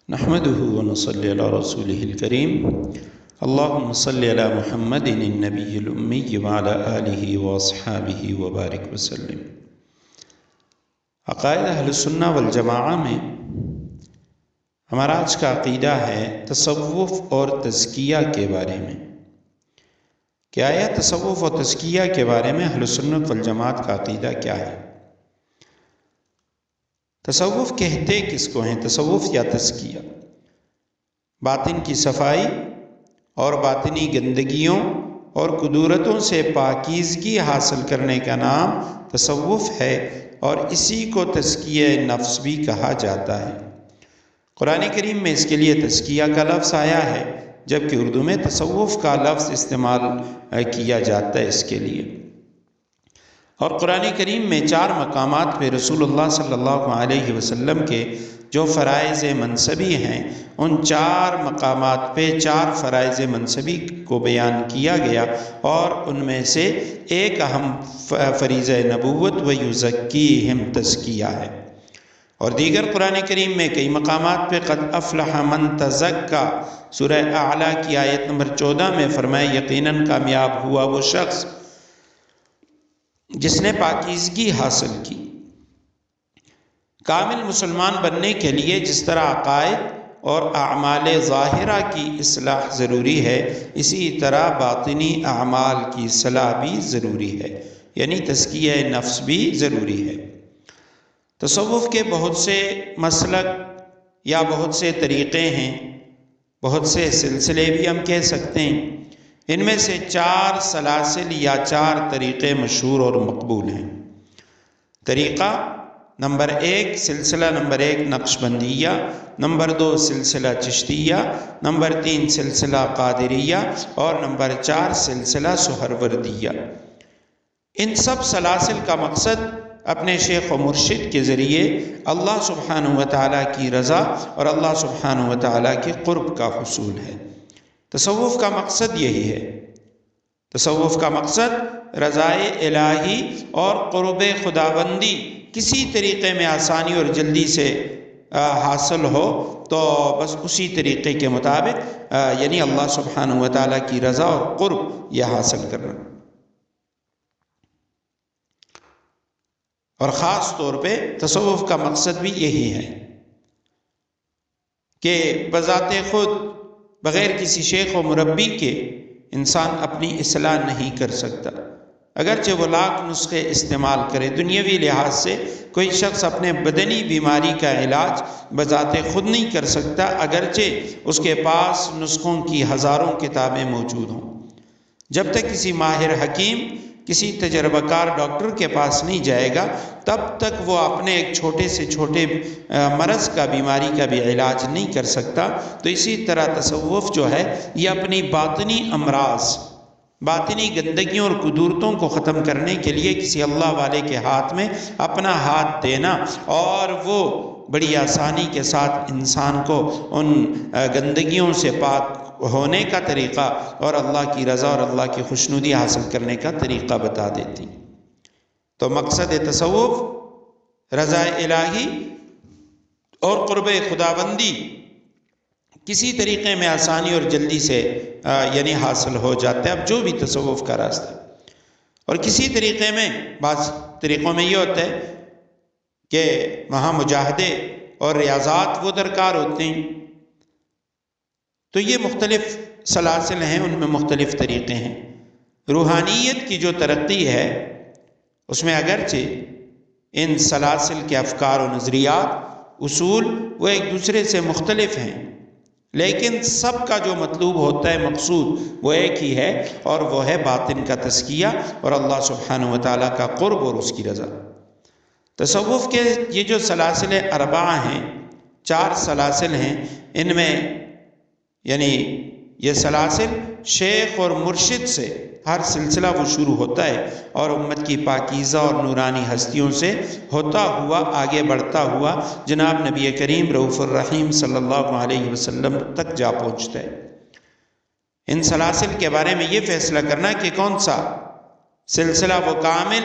نحمده ونصلي على رسوله الكريم اللهم صل على محمد النبي الأمي وعلى آله وأصحابه وبارك وسلم۔ عقائد اہل سنہ والجماعہ میں ہمارا آج کا عقیدہ ہے تصوف اور تزکیہ کے بارے میں۔ کیا ہے تصوف اور تزکیہ کے بارے میں اہل سنت والجماعت کا عقیدہ کیا ہے؟ تصوف کہتے کس کو ہیں؟ تصوف یا تزکیہ باطن کی صفائی اور باطنی گندگیوں اور قدورتوں سے پاکیزگی حاصل کرنے کا نام تصوف ہے، اور اسی کو تزکیہ نفس بھی کہا جاتا ہے۔ قرآن کریم میں اس کے لیے تزکیہ کا لفظ آیا ہے، جبکہ اردو میں تصوف کا لفظ استعمال کیا جاتا ہے اس کے لیے۔ اور قرآن کریم میں 4 مقامات پہ رسول اللہ صلی اللہ علیہ وسلم کے جو فرائض منصبی ہیں، ان 4 مقامات پہ 4 فرائض منصبی کو بیان کیا گیا، اور ان میں سے ایک اہم فریضہ نبوت و یزکیہم تزکیہ ہے۔ اور دیگر قرآن کریم میں کئی مقامات پہ قد افلح من تزکا، سورہ اعلیٰ کی آیت نمبر 14 میں فرمایا یقیناً کامیاب ہوا وہ شخص جس نے پاکیزگی حاصل کی۔ کامل مسلمان بننے کے لیے جس طرح عقائد اور اعمال ظاہرہ کی اصلاح ضروری ہے، اسی طرح باطنی اعمال کی اصلاح بھی ضروری ہے، یعنی تزکیہ نفس بھی ضروری ہے۔ تصوف کے بہت سے مسلک یا بہت سے طریقے ہیں، بہت سے سلسلے بھی ہم کہہ سکتے ہیں۔ ان میں سے 4 سلاسل یا 4 طریقے مشہور اور مقبول ہیں۔ طریقہ نمبر 1، سلسلہ نمبر 1 نقشبندیہ، نمبر 2 سلسلہ چشتیہ، نمبر 3 سلسلہ قادریہ، اور نمبر 4 سلسلہ سہروردیہ۔ ان سب سلاسل کا مقصد اپنے شیخ و مرشد کے ذریعے اللہ سبحانہ وتعالیٰ کی رضا اور اللہ سبحانہ وتعالیٰ کے قرب کا حصول ہے۔ تصوف کا مقصد یہی ہے۔ تصوف کا مقصد رضائے الہی اور قرب خداوندی کسی طریقے میں آسانی اور جلدی سے حاصل ہو تو بس اسی طریقے کے مطابق یعنی اللہ سبحانہ وتعالیٰ کی رضا اور قرب یہ حاصل کرنا۔ اور خاص طور پہ تصوف کا مقصد بھی یہی ہے کہ بذات خود بغیر کسی شیخ و مربی کے انسان اپنی اصلاح نہیں کر سکتا، اگرچہ وہ لاکھ نسخے استعمال کرے۔ دنیاوی لحاظ سے کوئی شخص اپنے بدنی بیماری کا علاج بذات خود نہیں کر سکتا، اگرچہ اس کے پاس نسخوں کی ہزاروں کتابیں موجود ہوں۔ جب تک کسی ماہر حکیم کسی تجربہ کار ڈاکٹر کے پاس نہیں جائے گا، تب تک وہ اپنے ایک چھوٹے سے چھوٹے مرض کا، بیماری کا بھی علاج نہیں کر سکتا۔ تو اسی طرح تصوف جو ہے یہ اپنی باطنی امراض، باطنی گندگیوں اور قدورتوں کو ختم کرنے کے لیے کسی اللہ والے کے ہاتھ میں اپنا ہاتھ دینا، اور وہ بڑی آسانی کے ساتھ انسان کو ان گندگیوں سے پاک ہونے کا طریقہ اور اللہ کی رضا اور اللہ کی خوشنودی حاصل کرنے کا طریقہ بتا دیتی۔ تو مقصد تصوف رضا الہی اور قرب خداوندی کسی طریقے میں آسانی اور جلدی سے یعنی حاصل ہو جاتا ہے۔ اب جو بھی تصوف کا راستہ، اور کسی طریقے میں بعض طریقوں میں یہ ہوتا ہے کہ وہاں مجاہدے اور ریاضات وہ درکار ہوتے ہیں، تو یہ مختلف سلاسل ہیں، ان میں مختلف طریقے ہیں۔ روحانیت کی جو ترقی ہے اس میں اگرچہ ان سلاسل کے افکار و نظریات، اصول وہ ایک دوسرے سے مختلف ہیں، لیکن سب کا جو مطلوب ہوتا ہے، مقصود وہ ایک ہی ہے، اور وہ ہے باطن کا تزکیہ اور اللہ سبحانہ وتعالیٰ کا قرب اور اس کی رضا۔ تصوف کے یہ جو سلاسل اربعہ ہیں، 4 سلاسل ہیں، ان میں یعنی یہ سلاسل شیخ اور مرشد سے ہر سلسلہ وہ شروع ہوتا ہے، اور امت کی پاکیزہ اور نورانی ہستیوں سے ہوتا ہوا آگے بڑھتا ہوا جناب نبی کریم رؤوف الرحیم صلی اللہ علیہ وسلم تک جا پہنچتا ہے۔ ان سلاسل کے بارے میں یہ فیصلہ کرنا کہ کون سا سلسلہ وہ کامل،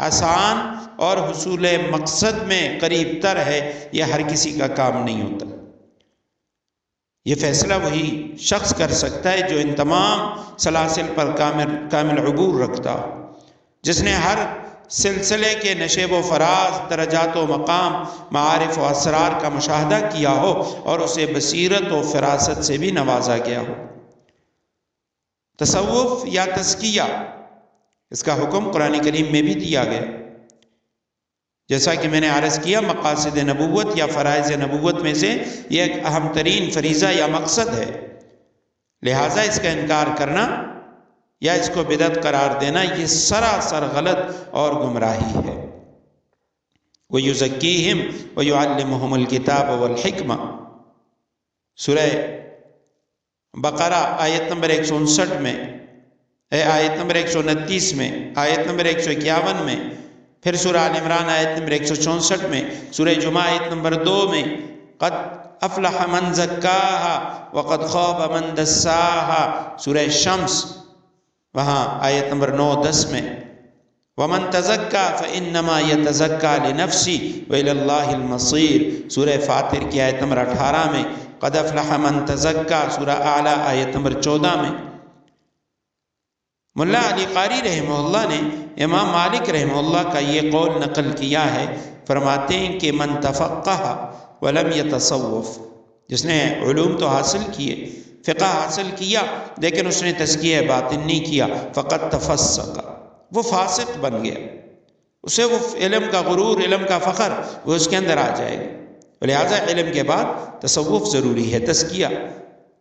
آسان اور حصول مقصد میں قریب تر ہے، یہ ہر کسی کا کام نہیں ہوتا۔ یہ فیصلہ وہی شخص کر سکتا ہے جو ان تمام سلاسل پر کامل عبور رکھتا ہو، جس نے ہر سلسلے کے نشیب و فراز، درجات و مقام، معارف و اسرار کا مشاہدہ کیا ہو اور اسے بصیرت و فراست سے بھی نوازا گیا ہو۔ تصوف یا تزکیہ، اس کا حکم قرآن کریم میں بھی دیا گیا، جیسا کہ میں نے عرض کیا مقاصد نبوت یا فرائض نبوت میں سے یہ ایک اہم ترین فریضہ یا مقصد ہے، لہٰذا اس کا انکار کرنا یا اس کو بدعت قرار دینا یہ سراسر غلط اور گمراہی ہے۔ وَيُزَكِّيهِمْ وَيُعَلِّمُهُمُ الْكِتَابَ وَالْحِكْمَةَ، سورہ بقرہ آیت نمبر 159 میں، آیت نمبر 129 میں، آیت نمبر 151 میں، پھر سورہ آل عمران آیت نمبر 164 میں، سورہ جمعہ آیت نمبر 2 میں، قد افلح من زکاها وقد خاب من دساها، سورہ شمس وہاں آیت نمبر 9-10 میں، ومن تزکا فانما یتزکا لنفسی والی اللہ المصیر، سورہ فاطر کی آیت نمبر 18 میں، قد افلح من تزکا، سورہ اعلیٰ آیت نمبر 14 میں۔ ملا علی قاری رحمہ اللہ نے امام مالک رحمہ اللہ کا یہ قول نقل کیا ہے، فرماتے ہیں کہ من تفقہ ولم یتصوف، جس نے علوم تو حاصل کیے، فقہ حاصل کیا، لیکن اس نے تزکیہ باطن نہیں کیا، فقط تفسق، وہ فاسق بن گیا، اسے وہ علم کا غرور، علم کا فخر وہ اس کے اندر آ جائے گا، لہٰذا علم کے بعد تصوف ضروری ہے، تزکیہ۔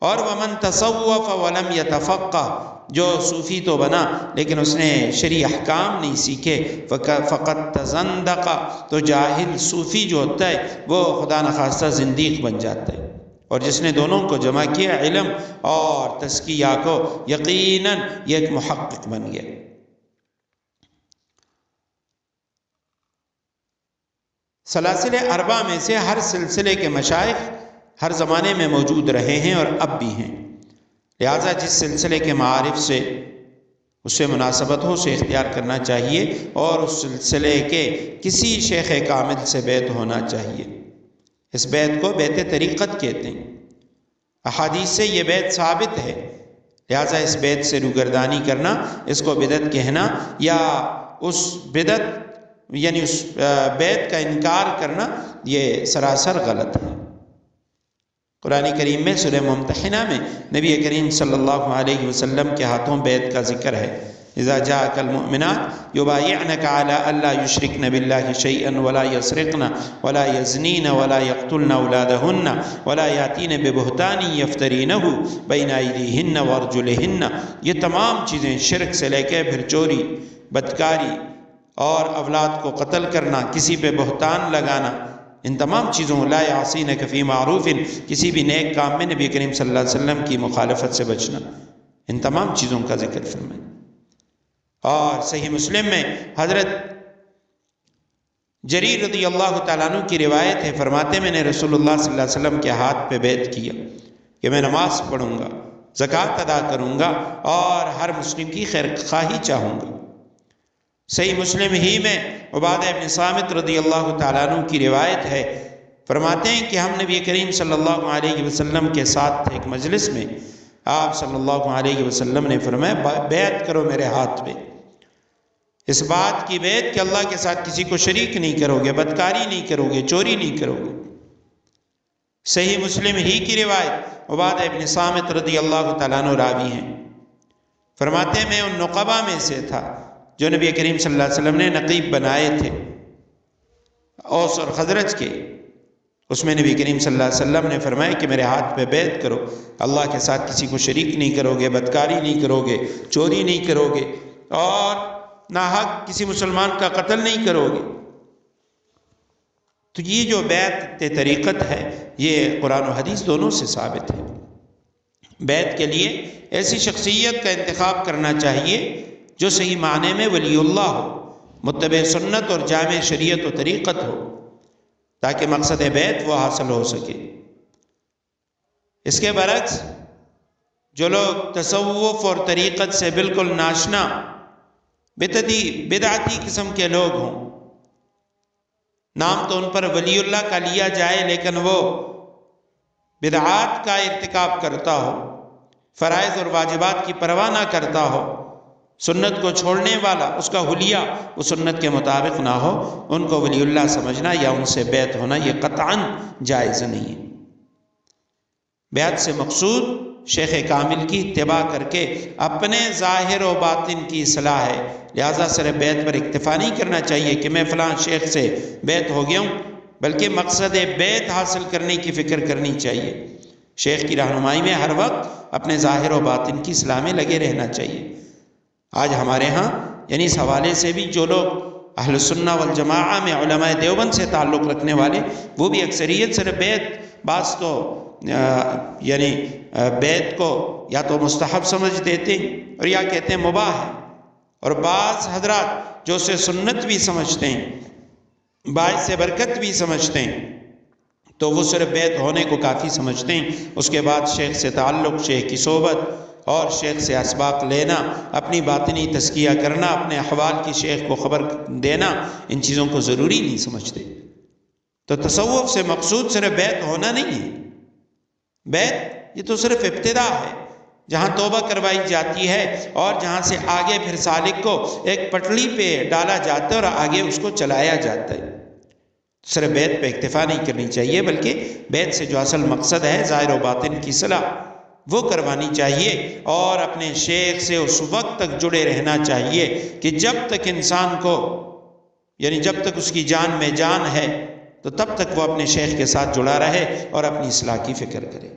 اور ومن تصوف ولم یتفقہ، جو صوفی تو بنا لیکن اس نے شرعی احکام نہیں سیکھے، فقط تزندق، تو جاہل صوفی جو ہوتا ہے وہ خدا نخواستہ زندیق بن جاتا ہے، اور جس نے دونوں کو جمع کیا، علم اور تزکیہ کو، یقیناً یہ ایک محقق بن گیا۔ سلاسل اربع میں سے ہر سلسلے کے مشائخ ہر زمانے میں موجود رہے ہیں اور اب بھی ہیں، لہٰذا جس سلسلے کے معارف سے اس سے مناسبت ہو اسے اختیار کرنا چاہیے، اور اس سلسلے کے کسی شیخ کامل سے بیعت ہونا چاہیے۔ اس بیعت کو بیعت طریقت کہتے ہیں، احادیث سے یہ بیعت ثابت ہے، لہٰذا اس بیعت سے روگردانی کرنا، اس کو بدعت کہنا یا اس بدعت یعنی اس بیعت کا انکار کرنا یہ سراسر غلط ہے۔ قرآن کریم میں سورہ ممتحنہ میں نبی کریم صلی اللہ علیہ وسلم کے ہاتھوں بیعت کا ذکر ہے، اذا جاءک المؤمنات یبایعنک علی الا یشرکن باللہ شیئا ولا یسرقن ولا یزنین ولا یقتلن اولادہن ولا یاتین ببہتان یفترینہ بین ایدیہن وارجلہن، یہ تمام چیزیں شرک سے لے کے پھر چوری، بدکاری اور اولاد کو قتل کرنا، کسی پہ بہتان لگانا، ان تمام چیزوں، لا یعصینک فی معروف، کسی بھی نیک کام میں نبی کریم صلی اللہ علیہ وسلم کی مخالفت سے بچنا، ان تمام چیزوں کا ذکر فرمائیں۔ اور صحیح مسلم میں حضرت جریر رضی اللہ تعالیٰ عنہ کی روایت ہے، فرماتے میں نے رسول اللہ صلی اللہ علیہ وسلم کے ہاتھ پہ بیعت کیا کہ میں نماز پڑھوں گا، زکوٰۃ ادا کروں گا اور ہر مسلم کی خیر خواہی چاہوں گا۔ صحیح مسلم ہی میں عبادہ بن صامت رضی اللہ تعالیٰ عنہ کی روایت ہے، فرماتے ہیں کہ ہم نبی کریم صلی اللہ علیہ وسلم کے ساتھ ایک مجلس میں، آپ صلی اللہ علیہ وسلم نے فرمایا بیعت کرو میرے ہاتھ پہ، اس بات کی بیعت کہ اللہ کے ساتھ کسی کو شریک نہیں کرو گے، بدکاری نہیں کرو گے، چوری نہیں کرو گے۔ صحیح مسلم ہی کی روایت، عبادہ بن صامت رضی اللہ تعالیٰ عنہ راوی ہیں، فرماتے ہیں میں ان نقبہ میں سے تھا جو نبی کریم صلی اللہ علیہ وسلم نے نقیب بنائے تھے اوس اور خزرج کے، اس میں نبی کریم صلی اللہ علیہ وسلم نے فرمایا کہ میرے ہاتھ پہ بیعت کرو، اللہ کے ساتھ کسی کو شریک نہیں کرو گے، بدکاری نہیں کرو گے، چوری نہیں کرو گے، اور ناحق کسی مسلمان کا قتل نہیں کرو گے۔ تو یہ جو بیعت طریقت ہے یہ قرآن و حدیث دونوں سے ثابت ہے۔ بیعت کے لیے ایسی شخصیت کا انتخاب کرنا چاہیے جو صحیح معنی میں ولی اللہ ہو، متبع سنت اور جامع شریعت و طریقت ہو، تاکہ مقصد بیعت وہ حاصل ہو سکے۔ اس کے برعکس جو لوگ تصوف اور طریقت سے بالکل ناشنا بدعتی قسم کے لوگ ہوں، نام تو ان پر ولی اللہ کا لیا جائے لیکن وہ بدعات کا ارتکاب کرتا ہو، فرائض اور واجبات کی پرواہ نہ کرتا ہو، سنت کو چھوڑنے والا، اس کا حلیہ وہ سنت کے مطابق نہ ہو، ان کو ولی اللہ سمجھنا یا ان سے بیعت ہونا یہ قطعاً جائز نہیں ہے۔ بیعت سے مقصود شیخ کامل کی اتباع کر کے اپنے ظاہر و باطن کی اصلاح ہے، لہٰذا صرف بیعت پر اکتفا نہیں کرنا چاہیے کہ میں فلاں شیخ سے بیعت ہو گیا ہوں، بلکہ مقصد بیعت حاصل کرنے کی فکر کرنی چاہیے۔ شیخ کی رہنمائی میں ہر وقت اپنے ظاہر و باطن کی اصلاح میں لگے رہنا چاہیے۔ آج ہمارے ہاں یعنی اس حوالے سے بھی جو لوگ اہل سنہ والجماعہ میں علماء دیوبند سے تعلق رکھنے والے، وہ بھی اکثریت صرف بیعت، بعض تو یعنی بیعت کو یا تو مستحب سمجھ دیتے ہیں اور یا کہتے ہیں مباح ہے، اور بعض حضرات جو اسے سنت بھی سمجھتے ہیں، باعث برکت بھی سمجھتے ہیں، تو وہ صرف بیعت ہونے کو کافی سمجھتے ہیں۔ اس کے بعد شیخ سے تعلق، شیخ کی صحبت اور شیخ سے اسباق لینا، اپنی باطنی تزکیہ کرنا، اپنے احوال کی شیخ کو خبر دینا، ان چیزوں کو ضروری نہیں سمجھتے۔ تو تصوف سے مقصود صرف بیعت ہونا نہیں ہے، بیعت یہ تو صرف ابتدا ہے، جہاں توبہ کروائی جاتی ہے اور جہاں سے آگے پھر سالک کو ایک پٹڑی پہ ڈالا جاتا ہے اور آگے اس کو چلایا جاتا ہے۔ صرف بیعت پہ اکتفا نہیں کرنی چاہیے، بلکہ بیعت سے جو اصل مقصد ہے ظاہر و باطن کی صلاح، وہ کروانی چاہیے، اور اپنے شیخ سے اس وقت تک جڑے رہنا چاہیے کہ جب تک انسان کو یعنی جب تک اس کی جان میں جان ہے تو تب تک وہ اپنے شیخ کے ساتھ جڑا رہے اور اپنی اصلاح کی فکر کرے۔